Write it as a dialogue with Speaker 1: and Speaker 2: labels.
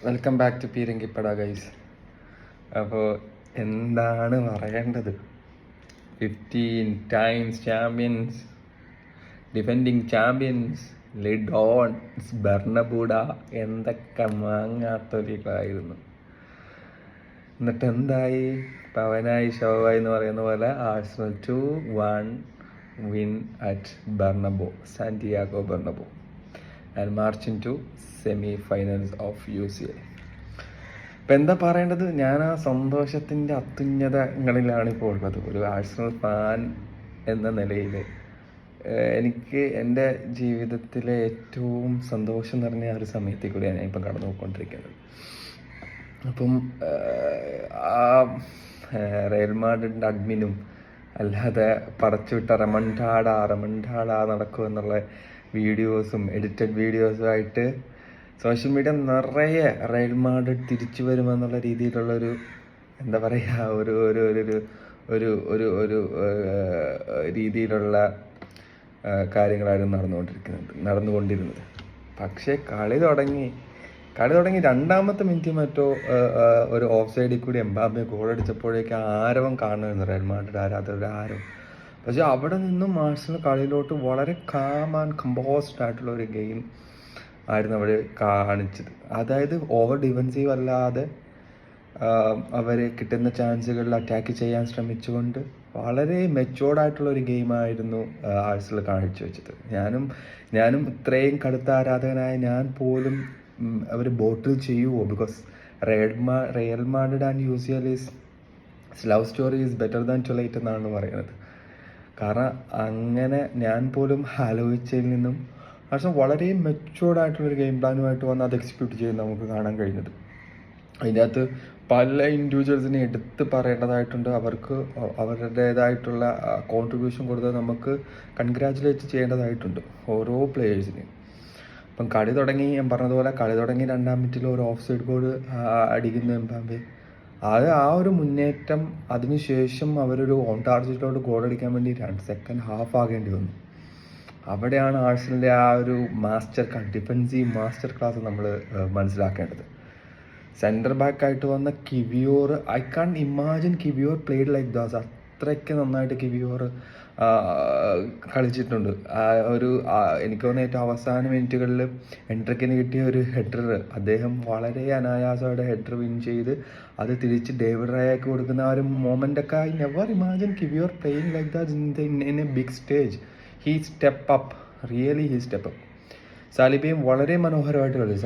Speaker 1: Welcome back to Peerangippada guys. അപ്പോൾ എന്താണ് പറയേണ്ടത്? 15 times champions, defending champions, lid on Bernabeu, എന്തൊക്കെ മാങ്ങാത്തൊലികളായിരുന്നു. എന്നിട്ട് എന്തായി? പവനായി ഷോവായി എന്ന് പറയുന്ന പോലെ Arsenal 2-1 win at Bernabeu, Santiago Bernabeu, and marching to semi finals of UCL. ഇപ്പം എന്താ പറയേണ്ടത്? ഞാൻ ആ സന്തോഷത്തിൻ്റെ അത്യുന്നതങ്ങളിലാണ് ഇപ്പോൾ ഉള്ളത്. ഒരു ആഴ്സണൽ ഫാൻ എന്ന നിലയിൽ എനിക്ക് എൻ്റെ ജീവിതത്തിലെ ഏറ്റവും സന്തോഷം നിറഞ്ഞ ഒരു സമയത്തിൽ കൂടിയാണ് ഞാൻ ഇപ്പം കടന്നു പോയിക്കൊണ്ടിരിക്കുന്നത്. അപ്പം ആ റയൽ മാഡ്രിഡിൻ്റെ അഡ്മിനും അല്ലാതെ പടച്ചുവിട്ട റമണ്ടാട നടക്കുമെന്നുള്ള വീഡിയോസും എഡിറ്റഡ് വീഡിയോസുമായിട്ട് സോഷ്യൽ മീഡിയ നിറയെ റയൽ മാഡ്രിഡ് തിരിച്ചു വരുമെന്നുള്ള രീതിയിലുള്ളൊരു എന്താ പറയുക, ഒരു ഒരു ഒരു ഒരു ഒരു ഒരു രീതിയിലുള്ള കാര്യങ്ങളായിരുന്നു നടന്നുകൊണ്ടിരുന്നത്. പക്ഷേ കളി തുടങ്ങി രണ്ടാമത്തെ മിനിറ്റ് മറ്റോ ഒരു ഓഫ് സൈഡിൽ കൂടി എംബാപ്പെ ഗോളടിച്ചപ്പോഴേക്ക് ആരവം കാണുമായിരുന്നു റയൽ മാഡ്രിഡ് ആരാധകരുടെ ആരവം. പക്ഷെ അവിടെ നിന്നും ആഴ്സണൽ കളിയിലോട്ട് വളരെ കാം ആൻഡ് കമ്പോസ്ഡ് ആയിട്ടുള്ള ഒരു ഗെയിം ആയിരുന്നു അവർ കാണിച്ചത്. അതായത് ഓവർ ഡിഫെൻസീവ് അല്ലാതെ അവർ കിട്ടുന്ന ചാൻസുകളിൽ അറ്റാക്ക് ചെയ്യാൻ ശ്രമിച്ചുകൊണ്ട് വളരെ മെച്ചുവേർഡായിട്ടുള്ള ഒരു ഗെയിമായിരുന്നു ആഴ്സണൽ കാഴ്ചവെച്ചത്. ഞാനും ഇത്രയും കടുത്ത ആരാധകനായ ഞാൻ പോലും അവർ ബോട്ടിൽ ചെയ്യുമോ? Because Real Madrid and UCL love story is better than Twilight എന്നാണ് പറയുന്നത്. കാരണം അങ്ങനെ ഞാൻ പോലും ആലോചിച്ചതിൽ നിന്നും പക്ഷേ വളരെ മെച്ചുവേർഡായിട്ടുള്ളൊരു ഗെയിം പ്ലാനുമായിട്ട് വന്ന് അത് എക്സിക്യൂട്ട് ചെയ്യുന്നത് നമുക്ക് കാണാൻ കഴിഞ്ഞത്. അതിൻ്റെ അകത്ത് പല ഇൻഡിവിജ്വൽസിനെ എടുത്ത് പറയേണ്ടതായിട്ടുണ്ട്. അവർക്ക് അവരുടേതായിട്ടുള്ള കോൺട്രിബ്യൂഷൻ കൊടുത്ത് നമുക്ക് കൺഗ്രാജുലേറ്റ് ചെയ്യേണ്ടതായിട്ടുണ്ട് ഓരോ പ്ലേയേഴ്സിനെയും. അപ്പം ഞാൻ പറഞ്ഞതുപോലെ കളി തുടങ്ങി രണ്ടാം മിനിറ്റിൽ ഒരു ഓഫ് സൈഡ് ഗോൾ അടിക്കുന്ന എംബാപ്പെ, അത് ആ ഒരു മുന്നേറ്റം, അതിനുശേഷം അവരൊരു ഓൺ ടാർജറ്റിലോട്ട് ഗോൾ അടിക്കാൻ വേണ്ടി സെക്കൻഡ് ഹാഫ് ആകേണ്ടി വന്നു. അവിടെയാണ് ആഴ്സണലിൻ്റെ ആ ഒരു ഡിഫെൻസീവ് മാസ്റ്റർ ക്ലാസ് നമ്മൾ മനസ്സിലാക്കേണ്ടത്. സെൻറ്റർ ബാക്കായിട്ട് വന്ന Kiwior, I can't imagine Kiwior played like this. അത്രയ്ക്ക് നന്നായിട്ട് കിവിയോർ കളിച്ചിട്ടുണ്ട്. എനിക്ക് തോന്നുന്ന ഏറ്റവും അവസാന മിനിറ്റുകളിൽ എൻട്രിക്കിന് കിട്ടിയ ഒരു ഹെഡർ, അദ്ദേഹം വളരെ അനായാസമായിട്ട് ഹെഡർ വിൻ ചെയ്ത് അത് തിരിച്ച് ഡേവിഡ് റായക്ക് കൊടുക്കുന്ന ആ ഒരു മൊമെൻ്റൊക്കെ I never imagine Kiwior playing like that in a big stage. He step up. സാലിബയും വളരെ മനോഹരമായിട്ട് കളിച്ചു.